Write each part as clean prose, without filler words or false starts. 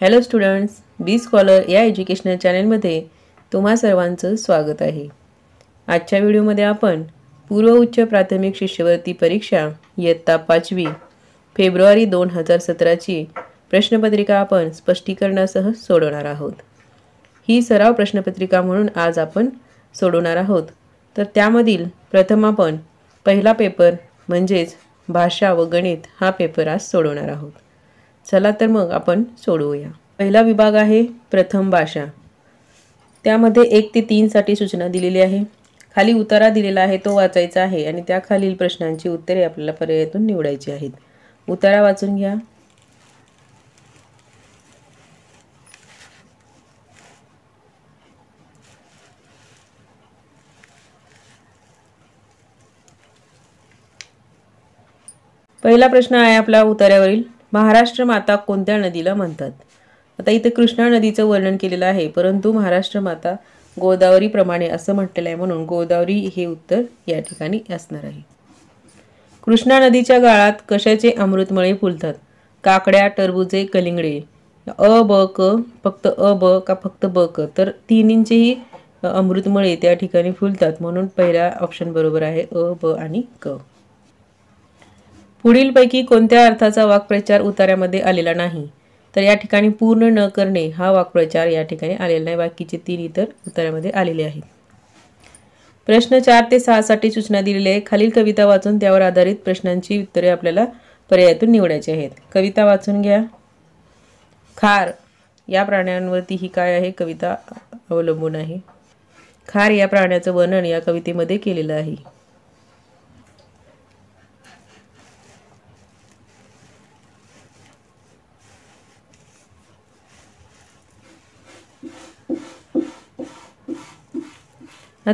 Hello students, बी scholar या educational चॅनलमध्ये तुम्हा सर्वांचं स्वागत आहे। आजच्या व्हिडिओमध्ये आपण पूर्व उच्च प्राथमिक शिष्यवृत्ती परीक्षा इयत्ता 5वी फेब्रुवारी 2017 ची प्रश्नपत्रिका आपण स्पष्टीकरणासह सोडवणार आहोत। ही सराव प्रश्नपत्रिका म्हणून आज आपण सोडवणार आहोत। तर त्यामधील प्रथम आपण पहिला पेपर म्हणजेच भाषा व गणित हा पेपर आज सोडवणार आहोत। चला तर मग आपण सोडवूया। पहिला विभाग आहे प्रथम भाषा। त्यामध्ये 1 ते 3 साठी सूचना दिलेली आहे। खाली उतारा दिलेला आहे तो वाचायचा आहे आणि त्या खालील प्रश्नांची उत्तरे आपल्याला पर्यायातून निवडायची आहेत। उतारा वाचून घ्या। पहिला प्रश्न आहे आपला उतार्यावरील, महाराष्ट्र माता कोणत्या नदीला म्हणतात? आता इथे कृष्णा नदीचं वर्णन केलेलं आहे, परंतु महाराष्ट्र माता गोदावरी प्रमाणे असं म्हटलेलं आहे, म्हणून गोदावरी हे उत्तर या ठिकाणी असणार आहे। कृष्णा नदीच्या गाळात कशाचे अमृतमळे फुलतात? काकड्या, टरबुजे, कलिंगडे। अ ब क, फक्त अ ब का फक्त ब क? तर तिन्हींचेही अमृतमळे त्या ठिकाणी फुलतात, म्हणून पहिला ऑप्शन बरोबर आहे, अ ब आणि क। पुढीलपैकी कोणत्या अर्थाचा वाक्प्रचार उतार्यामध्ये आलेला नाही? तर या ठिकाणी पूर्ण न करणे हा वाक्प्रचार या ठिकाणी आलेला नाही, बाकीचे 3 इतर उतार्यामध्ये आलेले आहेत। प्रश्न 4 ते 6 साठी सूचना दिलेली आहे। खालील कविता वाचून त्यावर आधारित प्रश्नांची उत्तरे आपल्याला पर्यायातून निवडायची आहेत। कविता वाचून घ्या। खार या प्राण्यांवरती ही काय आहे कविता अवलंबून आहे। खार या प्राण्याचं वर्णन या कवितेमध्ये केलेलं आहे।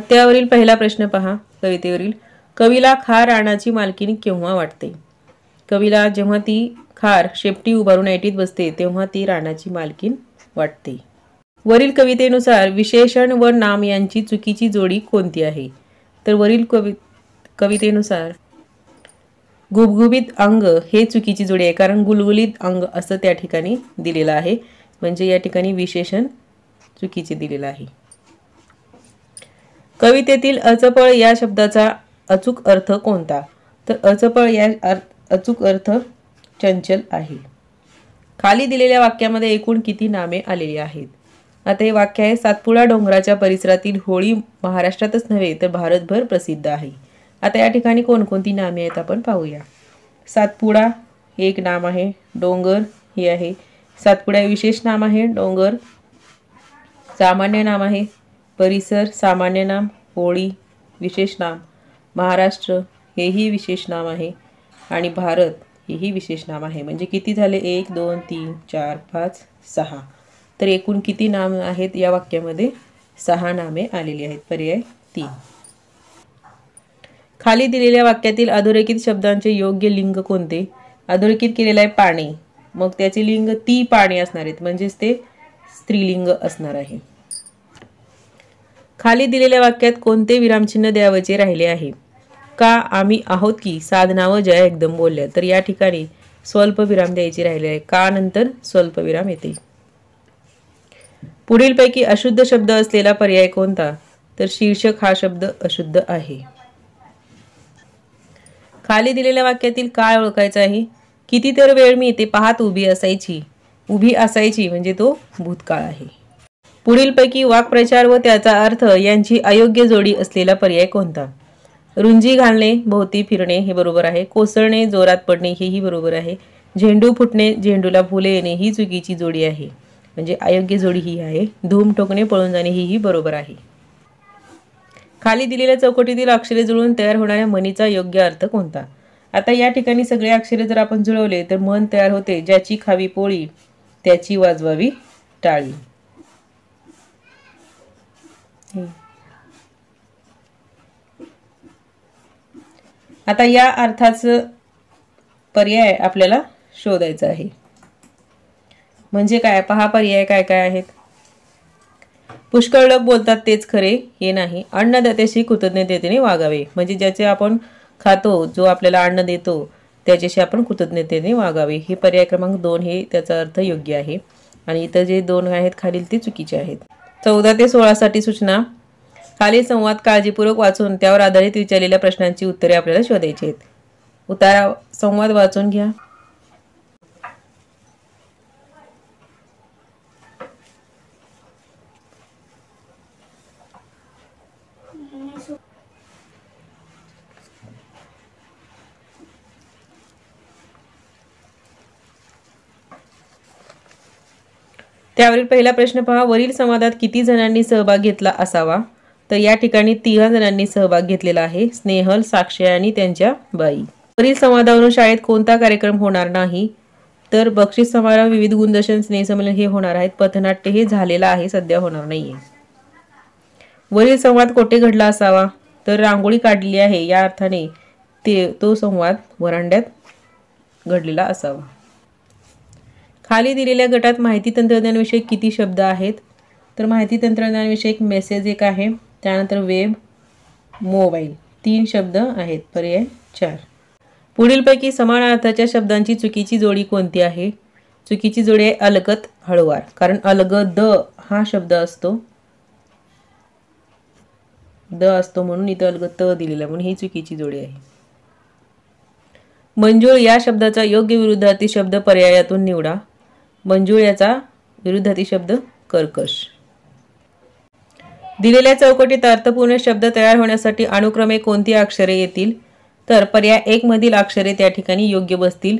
त्यावरील पहिला प्रश्न पहा कवितेवरील, कवीला खार रानाची मालकीण केव्हा वाटते? कवीला जेव्हा ती खार शेपटी उभारून ऐटीत बसते तेव्हा ती रानाची मालकीण वाटते। वरील कवितेनुसार विशेषण व नाम यांची चुकीची जोडी कोणती आहे? तर वरील कवितेनुसार गुबगुबीत अंग हे चुकीची जोडी आहे, कारण गुलगुलीत अंग असं त्या ठिकाणी दिलेलं आहे, म्हणजे या ठिकाणी विशेषण चुकीचे दिलेलं आहे। कवितेतील अचपळ या शब्दाचा अचूक अर्थ कोणता? तर अचपळ या अचूक अर्थ चंचल आहे। खाली दिलेल्या वाक्यामध्ये एकूण किती नामे आलेली आहेत? आता हे वाक्य आहे, सातपुडा डोंगराच्या परिसरातील होळी महाराष्ट्रातच नव्हे तर भारतभर प्रसिद्ध आहे। आता या ठिकाणी कोणकोणती नामे आहेत आपण पाहूया। सातपुडा हे एक नाम आहे, डोंगर हे आहे, सातपुडा विशेष नाम आहे, डोंगर सामान्य नाम आहे, परिसर सामान्य नाम, होळी विशेष नाम, महाराष्ट्र हेही विशेष नाम आहे आणि भारत हेही विशेष नाम आहे। म्हणजे किती झाले? 1 2 3 4 5 6। तर एकूण किती नाम आहेत या वाक्यामध्ये? 6 नामे आलेली आहेत। पर्याय 3। खाली दिलेल्या वाक्यातील अधोरेखित शब्दांचे योग्य लिंग कोणते? अधोरेखित केलेले आहे पाणी, मग त्याचे लिंग ती पाणी असणार आहेत, म्हणजेच ते स्त्रीलिंग असणार आहे। खाली दिलेल्या वाक्यात कोणते विरामचिन्ह द्यावयाचे राहिले आहे? का, आम्ही आहोत की, साधना व जया एकदम बोलल्या। तर या ठिकाणी स्वल्प विराम द्यायचे राहिले आहे, का नंतर स्वल्प विराम येते। पुढीलपैकी अशुद्ध शब्द असलेला पर्याय कोणता? तर शीर्षक हा शब्द अशुद्ध आहे। खाली दिलेल्या वाक्यातील काळ ओळखायचा आहे। कितीतर वेळ मी ते पाहत उभी असायची। उभी असायची म्हणजे तो भूतकाळ आहे। पुढीलपैकी वाक्प्रचार व त्याचा अर्थ यांची अयोग्य जोडी असलेला पर्याय कोणता? रुंजी घालणे, भोवती फिरणे हे बरोबर आहे, कोसळणे, जोरात पडणे हेही बरोबर आहे, झेंडू फुटणे, झेंडूला फुले येणे ही चुकीची जोडी आहे, म्हणजे अयोग्य जोडी ही आहे, धूम ठोकणे, पळून जाणे ही बरोबर आहे। खाली दिलेल्या चौकटीतील अक्षरे जुळून तयार होणाऱ्या म्हणीचा योग्य अर्थ कोणता? आता या ठिकाणी सगळे अक्षरे जर आपण जुळवले तर म्हण तयार होते, ज्याची खावी पोळी त्याची वाजवावी टाळी। आता या अर्थाचं पर्याय आपल्याला शोधायचा आहे। म्हणजे काय पहा, पर्याय काय काय आहेत? पुष्कळ लोक बोलतात तेच खरे हे नाही, अन्नदात्याशी कृतज्ञतेने वागावे, म्हणजे ज्याचे आपण खातो, जो आपल्याला अन्न देतो त्याच्याशी आपण कृतज्ञतेने वागावे, हे पर्याय क्रमांक 2 हे त्याचा अर्थ योग्य आहे। आणि इतर जे 2 आहेत खालील ते चुकीचे आहेत. 14 ते 16 साठी सूचना. खालील संवाद काळजीपूर्वक वाचून त्यावर आधारित विचारलेल्या प्रश्नांची उत्तरे आपल्याला शोधायची आहेत. संवाद वाचून घ्या. त्यावरील पहिला प्रश्न पहा. वरील संवादात किती जणांनी सहभाग घेतला असावा? तर या ठिकाणी 3 जणांनी सहभाग घेतलेला आहे. स्नेहल, साक्षी आणि त्यांच्या बाई. वरील संवादावरून शाळेत कोणता कार्यक्रम होणार नाही? तर बक्षीस समारंभ, विविध गुणदर्शन, स्नेहसंमेलन हे होणार आहेत. पथनाट्य हे झालेलं आहे, सध्या होणार नाहीये. वरील संवाद कोठे घडला असावा? तर रांगोळी काढलेली आहे या अर्थाने तो संवाद वरांड्यात घडलेला असावा. खाली दिलेल्या गटात माहिती तंत्रज्ञान विषयक किती शब्द आहेत? तर माहिती तंत्रज्ञान विषयक मेसेज एक आहे, त्यानंतर वेब, मोबाईल 3 शब्द आहेत. पर्याय 4. पुढीलपैकी समान अर्थाच्या शब्दांची चुकीची जोडी कोणती आहे? चुकीची जोडी आहे अलगद हळूवार, कारण अलगद हा शब्द असतो, म्हणून इथं अलगद दिलेला, म्हणून ही चुकीची जोडी आहे. मंजूळ या शब्दाचा योग्य विरुद्धार्थी शब्द पर्यायातून निवडा. मंजूळ याचा विरुद्धार्थी शब्द कर्कश. दिलेल्या चौकटीत अर्थपूर्ण शब्द तयार होण्यासाठी अनुक्रमे कोणती अक्षरे येतील? तर पर्याय 1 मधील अक्षरे त्या ठिकाणी योग्य बसतील.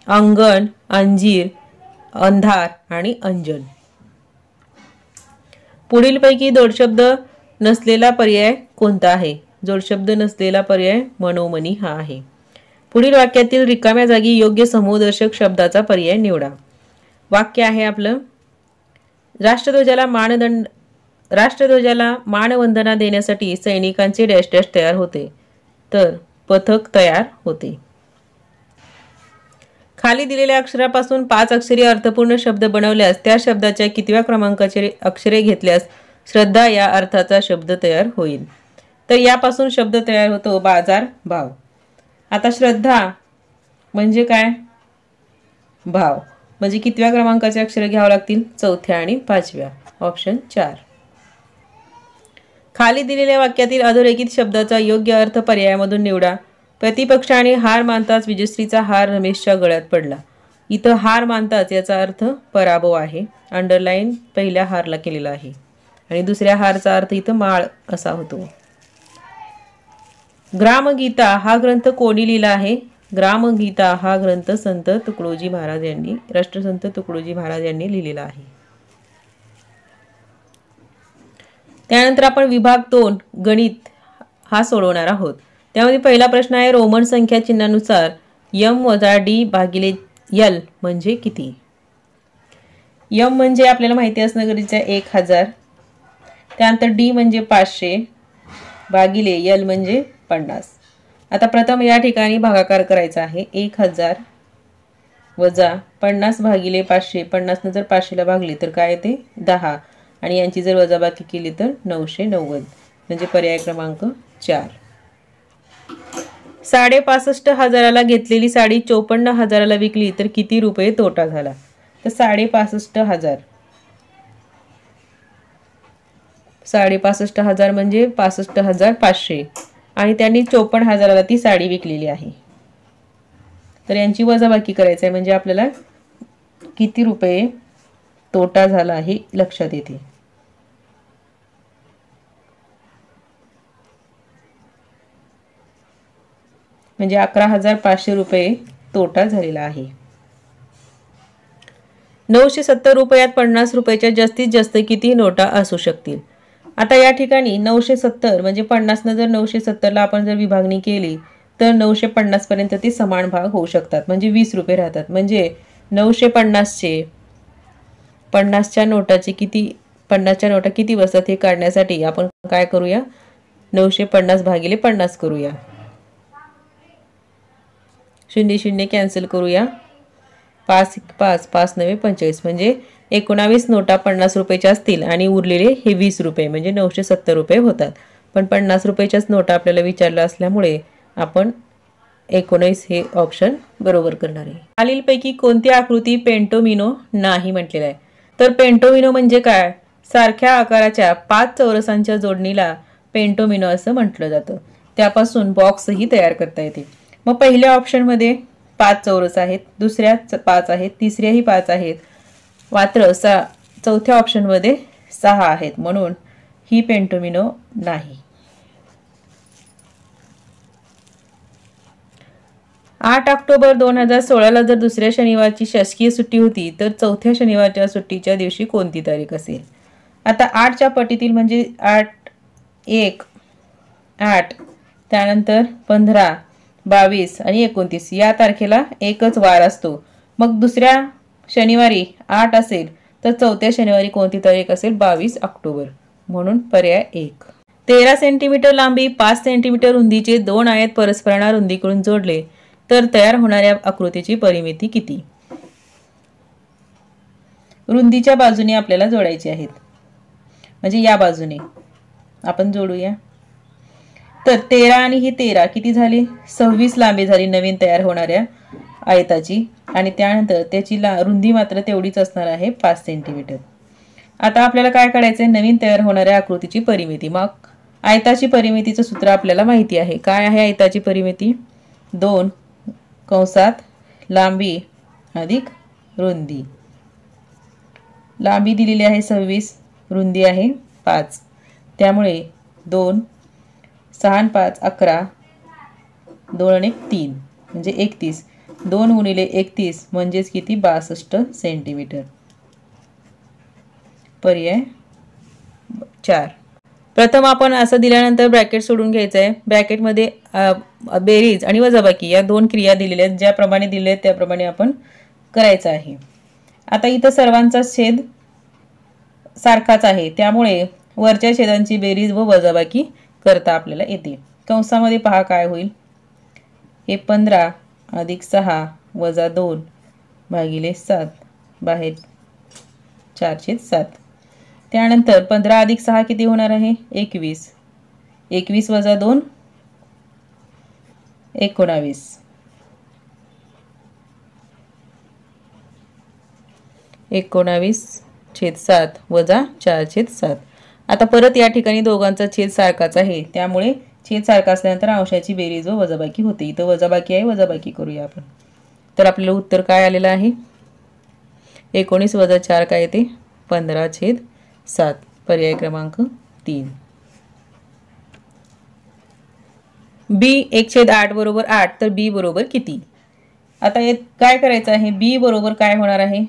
अंगण, अंजीर, अंधार आणि अंजन. पुढीलपैकी जोडशब्द नसलेला पर्याय कोणता आहे? जोडशब्द नसलेला पर्याय मनोमनी हा आहे. पुढील वाक्यातील रिकाम्या जागी योग्य समूहदर्शक शब्दाचा पर्याय निवडा. वाक्य आहे आपलं, राष्ट्रध्वजाला मानवंदना देण्यासाठी सैनिकांचे डॅश डॅश तयार होते. तर पथक तयार होते. खाली दिलेल्या अक्षरापासून 5 अक्षरी अर्थपूर्ण शब्द बनवल्यास त्या शब्दाच्या कितव्या क्रमांकाचे अक्षरे घेतल्यास श्रद्धा या अर्थाचा शब्द तयार होईल? तर यापासून शब्द तयार होतो बाजार भाव. आता श्रद्धा म्हणजे काय? भाव. म्हणजे कितव्या क्रमांकाचे अक्षरे घ्यावं लागतील? 4थ्या आणि 5व्या. ऑप्शन 4. खाली दिलेल्या वाक्यातील अधोरेखित शब्दाचा योग्य अर्थ पर्यायामधून निवडा. प्रतिपक्षाने हार मानताच विजयश्रीचा हार रमेशच्या गळ्यात पडला. इथं हार मानताच याचा अर्थ पराभव आहे. अंडरलाईन पहिल्या हारला केलेला आहे आणि दुसऱ्या हारचा अर्थ इथं माळ असा होतो. ग्रामगीता हा ग्रंथ कोणी लिहिला आहे? ग्रामगीता हा ग्रंथ संत तुकडोजी महाराज यांनी, राष्ट्रसंत तुकडोजी महाराज यांनी लिहिलेला आहे. त्यानंतर आपण विभाग 2 गणित हा सोडवणार आहोत. त्यामध्ये पहिला प्रश्न आहे, रोमन संख्या चिन्हानुसार m - d भागिले l म्हणजे किती? m म्हणजे आपल्याला माहिती असणं गरजेचं आहे 1000. त्यानंतर d म्हणजे 500 भागिले l म्हणजे 50. आता प्रथम या ठिकाणी भागाकार करायचा आहे. 1000 वजा 50 भागिले 500. 50 ने जर 500 ला भागले तर काय येते? 10 आणि यांची जर वजाबाकी केली तर 990 म्हणजे पर्याय क्रमांक 4. 65,500 घेतलेली साडी 54,000 विकली तर किती रुपये तोटा झाला? तर 65,500 65,000 म्हणजे 65,500 आणि त्यांनी 54,000 ती साडी विकलेली आहे. तर यांची वजाबाकी करायची आहे म्हणजे आपल्याला किती रुपये तोटा झाला हे लक्षात येते. म्हणजे 11,500 रुपये तोटा झालेला आहे. 970 रुपयात 50 रुपयाच्या जास्तीत जास्त किती नोटा असू शकतील? आता या ठिकाणी 970 म्हणजे 50 ने जर 970 ला आपण जर विभागणी केली तर 950 पर्यंत ते समान भाग होऊ शकतात म्हणजे 20 रुपये राहतात. म्हणजे 950 50च्या नोटाचे किती 50च्या नोटा किती बसतात हे काढण्यासाठी आपण काय करूया? 950 भागिले 50 करूया. 0 कॅन्सल करूया. 5 5 5 9 45 म्हणजे 19 नोटा 50 रुपयाच्या असतील आणि उरलेले हे 20 रुपये म्हणजे 970 रुपये होतात. पण 50 रुपयाच्याच नोटा आपल्याला विचारला असल्यामुळे आपण 19 हे ऑप्शन बरोबर करणार आहे. खालीलपैकी कोणती आकृती पेंटोमिनो नाही म्हटलेलं आहे? तर पेंटोमिनो म्हणजे काय? सारख्या आकाराच्या 5 चौरसांच्या जोडणीला पेंटोमिनो असं म्हटलं जातं. त्यापासून बॉक्सही तयार करता येते. मग पहिल्या ऑप्शनमध्ये 5 चौरस आहेत, दुसऱ्यात 5 आहेत, तिसऱ्याही 5 आहेत, मात्र चौथ्या ऑप्शनमध्ये 6 आहेत, म्हणून ही पेंटोमिनो नाही. 8 ऑक्टोबर 2016ला जर दुसऱ्या शनिवारची शासकीय सुट्टी होती तर चौथ्या शनिवारच्या सुट्टीच्या दिवशी कोणती तारीख असेल? आता 8च्या पटीतील म्हणजे 8, 1, 8, त्यानंतर 15, 22 आणि 29 या तारखेला एकच वार असतो. मग दुसऱ्या शनिवारी 8 असेल तर चौथ्या शनिवारी कोणती तारीख असेल? 22 ऑक्टोबर, म्हणून पर्याय 1. 13 सेंटीमीटर लांबी 5 सेंटीमीटर रुंदीचे 2 आयत परस्परांना रुंदीकडून जोडले तर तयार होणाऱ्या आकृतीची परिमिती किती? रुंदीच्या बाजूने आपल्याला जोडायचे आहेत, म्हणजे या बाजूने आपण जोडूया. तर 13 आणि ही 13 किती झाली? 26 लांबी झाली नवीन तयार होणाऱ्या आयताची, आणि त्यानंतर त्याची रुंदी मात्र तेवढीच असणार आहे 5 सेंटीमीटर. आता आपल्याला काय करायचंय? नवीन तयार होणाऱ्या आकृतीची परिमिती. मग आयताची परिमितीचं सूत्र आपल्याला माहिती आहे. काय आहे आयताची परिमिती? 2 कंसात लांबी अधिक रुंदी. लांबी दिलेली आहे 26, रुंदी आहे 5, त्यामुळे 2, 6 आणि 5 11, 2 आणि 3 म्हणजे 31. 2 गुणिले 31 म्हणजेच किती? 62 सेंटीमीटर. पर्याय 4. प्रथम आपण असं दिल्यानंतर ब्रॅकेट सोडून घ्यायचं आहे. ब्रॅकेटमध्ये बेरीज आणि वजाबाकी या 2 क्रिया दिलेल्या आहेत. ज्याप्रमाणे दिले आहेत त्याप्रमाणे आपण करायचं आहे. आता इथं सर्वांचा छेद सारखाच आहे, त्यामुळे वरच्या छेदांची बेरीज व वजाबाकी करता आपल्याला येते. कंसामध्ये पहा काय होईल? हे 15 अधिक 6 वजा 2 भागिले 7 बाहेर 4/7. त्यानंतर 15 अधिक 6 किती होणार आहे? 21. 21 वजा 2 19. 19/7 वजा 4/7. आता परत या ठिकाणी दोघांचा छेद सारखाच आहे, त्यामुळे छेद सारखा असल्यानंतर अंशाची बेरीज व वजाबाकी होते. इथं वजाबाकी आहे, वजाबाकी करूया आपण. तर आपल्याला उत्तर काय आलेलं आहे? 19 वजा 4 काय येते? 15/7. पर्याय क्रमांक 3. बी 1/8 बरोबर 8 तर बी बरोबर किती? आता हे काय करायचं आहे? बी बरोबर काय होणार आहे?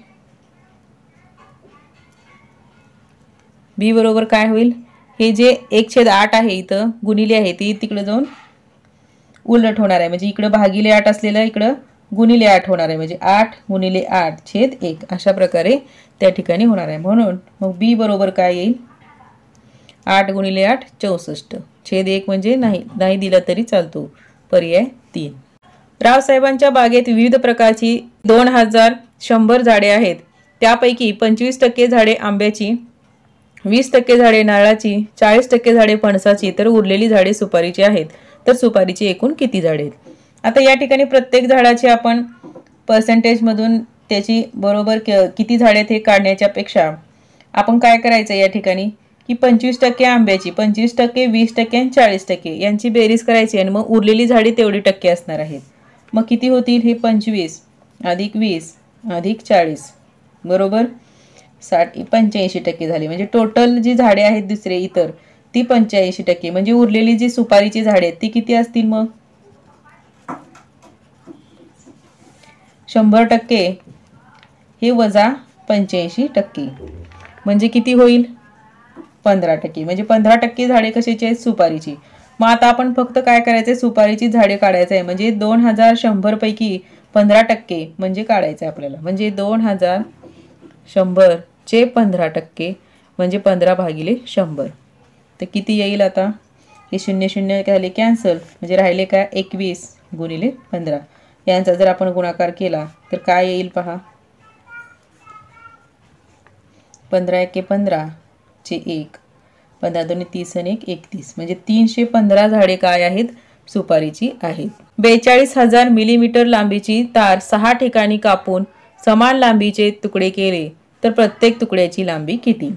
बी बरोबर काय होईल? हे जे 1/8 आहे इथं गुणिले आहे ती तिकडे जाऊन उलट होणार आहे, म्हणजे इकडे भागिले 8 असलेलं इकडं गुणिले 8 होणार आहे, म्हणजे 8 गुणिले 8/1 अशा प्रकारे त्या ठिकाणी होणार आहे. म्हणून मग बी बरोबर काय येईल? 8 गुणिले 8 64. छेद 1 म्हणजे नाही दिला तरी चालतो. पर्याय 3. रावसाहेबांच्या बागेत विविध प्रकारची 2100 झाडे आहेत. त्यापैकी 25% झाडे आंब्याची, 20% झाडे नारळाची, 40% झाडे फणसाची तर उरलेली झाडे सुपारीची आहेत. तर सुपारीची एकूण किती झाडे आहेत? आता या ठिकाणी प्रत्येक झाडाची आपण पर्सेंटेज मधून त्याची बरोबर किती झाडे आहेत हे काढण्याच्या पेक्षा आपण काय करायचं या ठिकाणी की 25% आंब्याची, 25%, 20% आणि 40% यांची बेरीज करायची आणि मग उरलेली झाडे तेवढी टक्के असणार आहेत. मग किती होतील? हे 25 अधिक 20 अधिक 40 बरोबर 85% झाली. म्हणजे टोटल जी झाडे आहेत दुसरे इतर ती 85%, म्हणजे उरलेली जी सुपारीची झाडे आहेत ती किती असतील? मग 100% हे वजा 85% म्हणजे किती होईल? 15%. म्हणजे 15% झाडे कशाची आहेत? सुपारीची. मग आता आपण फक्त काय करायचंय? सुपारीची झाडे काढायचं आहे, म्हणजे 2100 पैकी 15% म्हणजे काढायचं आहे आपल्याला. म्हणजे 2100 चे 15% म्हणजे 15/100. तर किती येईल? आता हे 0 झाले कॅन्सल, म्हणजे राहिले काय? 21 गुणिले 15 यांचा जर आपण गुणाकार केला तर काय येईल पहा? 15 × 15 चे 1, 15 × 2 = 30 आणि 1 31, म्हणजे 315 झाडे काय आहेत? सुपारीची आहेत. 42,000 मिलीमीटर लांबीची तार 6 ठिकाणी कापून समान लांबीचे तुकडे केले तर प्रत्येक तुकड्याची लांबी किती?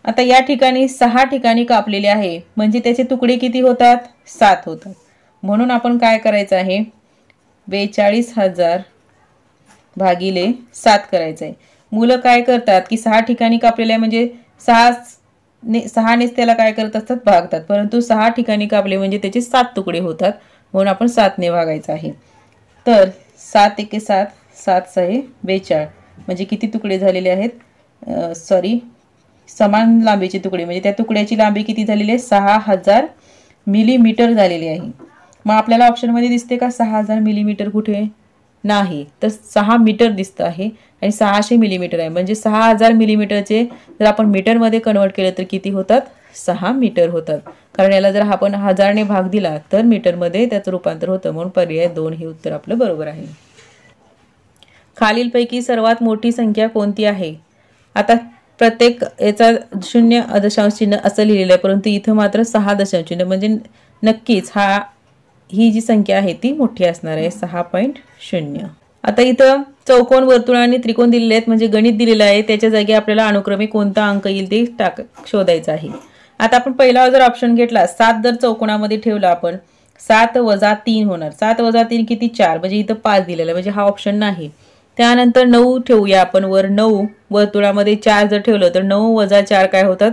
आता या ठिकाणी 6 ठिकाणी कापलेले आहे म्हणजे त्याचे तुकडे किती होतात? 7 होतात. म्हणून आपण काय करायचं आहे? 42,000 भागिले 7 करायचं आहे. मुलं काय करतात की 6 ठिकाणी कापलेले आहे म्हणजे 6 नेच त्याला काय करत असतात? भागतात. परंतु 6 ठिकाणी कापले म्हणजे त्याचे 7 तुकडे होतात. म्हणून आपण 7 ने भागायचं आहे. तर 7 एके 7, 7 6 42 म्हणजे किती तुकडे झालेले आहेत? समान लांबीचे तुकडे म्हणजे त्या तुकड्याची लांबी किती झालेली आहे? 6,000 मिलीमीटर झालेली आहे. मग आपल्याला ऑप्शनमध्ये दिसते का 6,000 मिलीमीटर? कुठे नाही, तर 6 मीटर दिसतं आहे आणि 600 मिलीमीटर आहे. म्हणजे 6,000 मिलीमीटरचे जर आपण मीटरमध्ये कन्वर्ट केले तर किती होतात? 6 मीटर होतात. कारण याला जर आपण 1000 ने भाग दिला तर मीटरमध्ये त्याचं रूपांतर होतं. म्हणून पर्याय 2 हे उत्तर आपलं बरोबर आहे. खालीलपैकी सर्वात मोठी संख्या कोणती आहे? आता प्रत्येक याचा 0 दशांश चिन्ह असं लिहिलेलं आहे, परंतु इथं मात्र 6 दशांश चिन्ह म्हणजे नक्कीच ही जी संख्या आहे ती मोठी असणार आहे, 6.0. आता इथं चौकोन, वर्तुळ आणि त्रिकोण दिलेले आहेत म्हणजे गणित दिलेलं आहे. त्याच्या जागी आपल्याला अनुक्रमे कोणता अंक येईल ते शोधायचं आहे. आता आपण पहिला जर ऑप्शन घेतला, 7 जर चौकोनामध्ये ठेवला आपण 7 वजा 3 होणार. 7 वजा 3 किती? 4 म्हणजे इथं 5 दिलेला म्हणजे हा ऑप्शन नाही. त्यानंतर 9 ठेवूया आपण वर 9, वर्तुळामध्ये 4 जर ठेवलं तर 9 वजा 4 काय होतात?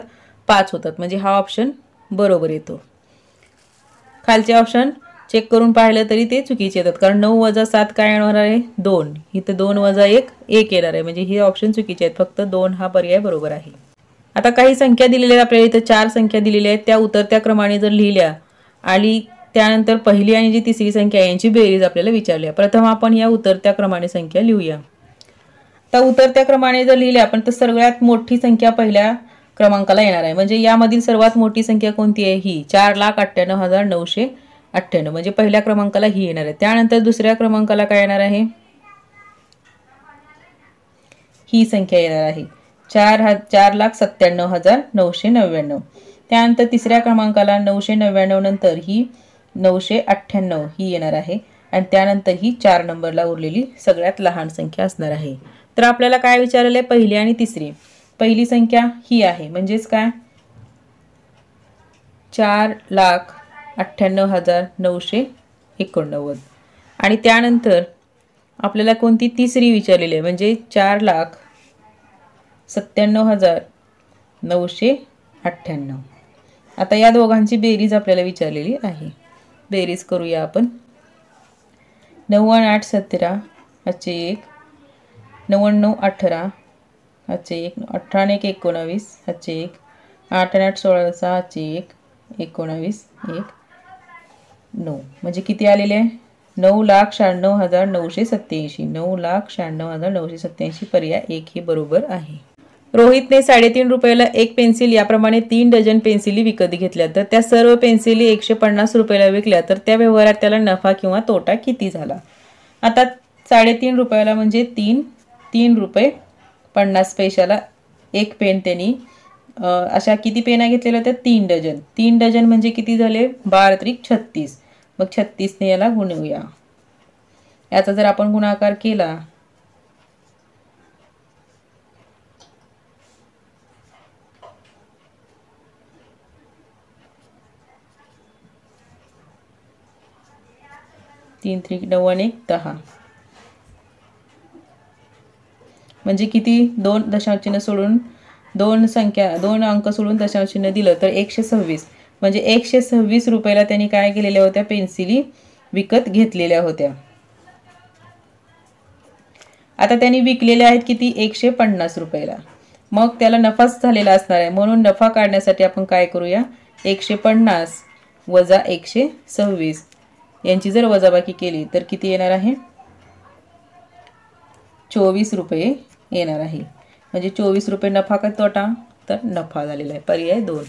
5 होतात म्हणजे हा ऑप्शन बरोबर येतो. खालचे ऑप्शन चेक करून पाहिलं तरी ते चुकीचे येतात कारण 9 वजा 7 काय येणार आहे? 2. इथं 2 वजा 1 1 येणार आहे म्हणजे हे ऑप्शन चुकीचे आहेत. फक्त 2 हा पर्याय बरोबर आहे. आता काही संख्या दिलेल्या आहेत आपल्याला. इथं 4 संख्या दिलेल्या आहेत. त्या उतरत्या क्रमाने जर लिहिल्या आणि त्यानंतर पहिली आणि जी तिसरी संख्या यांची बेरीज आपल्याला विचारली आहे. प्रथम आपण या उतरत्या क्रमाने संख्या लिहूया. तर उतरत्या क्रमाने जर लिहिल्या आपण तर सगळ्यात मोठी संख्या पहिल्या क्रमांकाला येणार आहे. म्हणजे यामधील सर्वात मोठी संख्या कोणती आहे? ही 4,98,998 म्हणजे पहिल्या क्रमांकाला ही येणार आहे. त्यानंतर दुसऱ्या क्रमांकाला काय येणार आहे? ही संख्या येणार आहे 4,97,999. त्यानंतर तिसऱ्या क्रमांकाला 999 नंतर ही 998 ही येणार आहे आणि त्यानंतर ही 4 नंबरला उरलेली सगळ्यात लहान संख्या असणार आहे. तर आपल्याला काय विचारले? पहिली आणि तिसरी. पहिली संख्या ही आहे म्हणजेच काय? 4,98,989 आणि त्यानंतर आपल्याला कोणती तिसरी विचारलेली आहे म्हणजे 4,97,998. आता या दोघांची बेरीज आपल्याला विचारलेली आहे. बेरीज करूया आपण. 9 8 17 हाचे 1, 9 9 18 हाचे 1, 18 1 19 हाचे 1, 8 8 16 6 हाचे 1, 19 1 9 म्हणजे किती आलेले आहे? 9,96,987. 9,96,987 पर्याय 1 हे बरोबर आहे. रोहितने 3.5 रुपयाला एक पेन्सिल याप्रमाणे 3 डझन पेन्सिली विकत घेतल्या तर त्या सर्व पेन्सिली 150 रुपयाला विकल्या तर त्या व्यवहारात त्याला नफा किंवा तोटा किती झाला? आता 3.5 रुपयाला म्हणजे 3 रुपये 50 पैशाला एक पेन त्यांनी अशा किती पेना घेतलेल्या होत्या? 3 डझन. 3 डझन म्हणजे किती झाले? 12 त्रिक 36. मग 36 ने याला गुणवूया. याचा जर आपण गुणाकार केला 3 त्रिक 9 आणि 10 म्हणजे किती? 2 दशांश चिन्ह सोडून 2 अंक सोडून दशांश चिन्ह दिलं तर 126 म्हणजे 126 रुपयाला त्यांनी काय केलेल्या होत्या? पेन्सिली विकत घेतलेल्या होत्या. आता त्यांनी विकलेल्या आहेत किती? 150 रुपयाला. मग त्याला नफाच झालेला असणार आहे म्हणून नफा काढण्यासाठी आपण काय करूया? 150 वजा 126 यांची जर वजाबाकी केली तर किती येणार आहे? 24 रुपये येणार आहे. म्हणजे 24 रुपये नफा का तोटा? तर नफा झालेला आहे. पर्याय 2.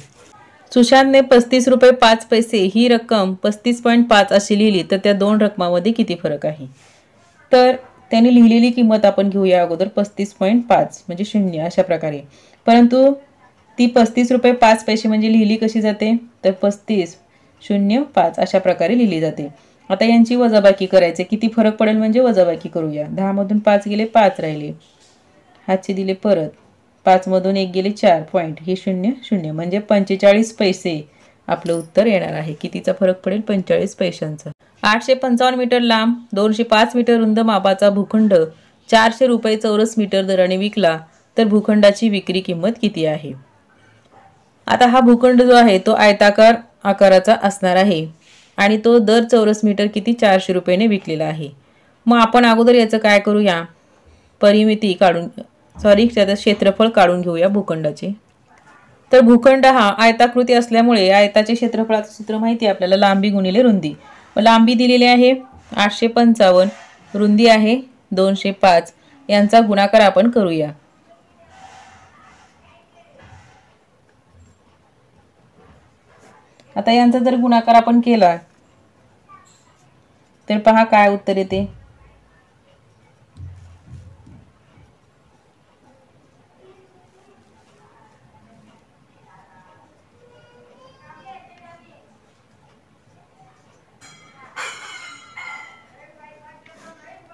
सुशांतने 35 रुपये 5 पैसे ही रक्कम 35.5 अशी लिहिली तर त्या दोन रकमांमध्ये किती फरक आहे? तर त्यांनी लिहिलेली किंमत आपण घेऊया अगोदर 35.5 म्हणजे 0 अशा प्रकारे. परंतु ती 35 रुपये 5 पैसे म्हणजे लिहिली कशी जाते? तर 35 0.5 अशा प्रकारे लिहिली जाते. आता यांची वजाबाकी करायचे. किती फरक पडेल म्हणजे वजाबाकी करूया. 10 मधून 5 गेले 5 राहिले. हातचे दिले परत. 5 मधून 1 गेले 4 पॉईंट. हे 0 0 म्हणजे 45 पैसे आपलं उत्तर येणार आहे. कितीचा फरक पडेल? 45 पैशांचा. 855 मीटर लांब 205 मीटर रुंद मापाचा भूखंड 400 रुपये चौरस मीटर दराने विकला तर भूखंडाची विक्री किंमत किती आहे? आता हा भूखंड जो आहे तो आयताकार आकाराचा असणार आहे आणि तो दर चौरस मीटर किती 400 रुपयाने विकलेला आहे. मग आपण अगोदर याचं काय करूया? परिमिती काढून त्याचं क्षेत्रफळ काढून घेऊया भूखंडाचे. तर भूखंड हा आयताकृती असल्यामुळे आयताचे क्षेत्रफळाचं सूत्र माहिती आहे आपल्याला, लांबी गुणिले रुंदी. लांबी दिलेली आहे 855, रुंदी आहे 205, यांचा गुणाकार आपण करूया. आता यांचा जर गुणाकार आपण केला तर पहा काय उत्तर येते.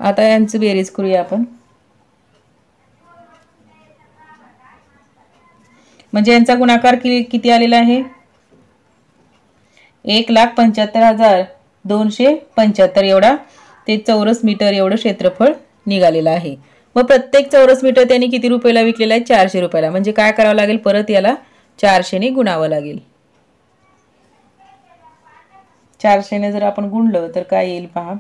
आता यांची बेरीज करूया आपण. म्हणजे यांचा गुणाकार किती आलेला आहे? 1,75,275 एवढा ते चौरस मीटर एवढं क्षेत्रफळ निघालेलं आहे. मग प्रत्येक चौरस मीटर त्यांनी किती रुपयाला विकलेला आहे? 400 रुपयाला. म्हणजे काय करावं लागेल? परत याला 400 ने गुणावं लागेल. 400 ने जर आपण गुणलं तर काय येईल पहा.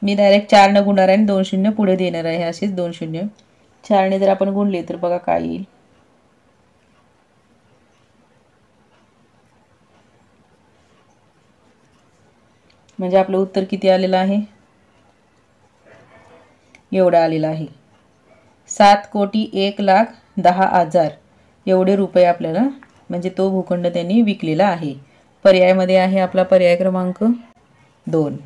मी डायरेक्ट 4 न गुणणार आहे आणि 2 शून्य पुढे देणार आहे. असेच 2 शून्य. 4 ने जर आपण गुणले तर बघा काय येईल. म्हणजे आपलं उत्तर किती आलेलं आहे? एवढं आलेलं आहे. 7,01,10,000 एवढे रुपये आपल्याला म्हणजे तो भूखंड त्यांनी विकलेला आहे. पर्यायामध्ये आहे आपला पर्याय क्रमांक 2.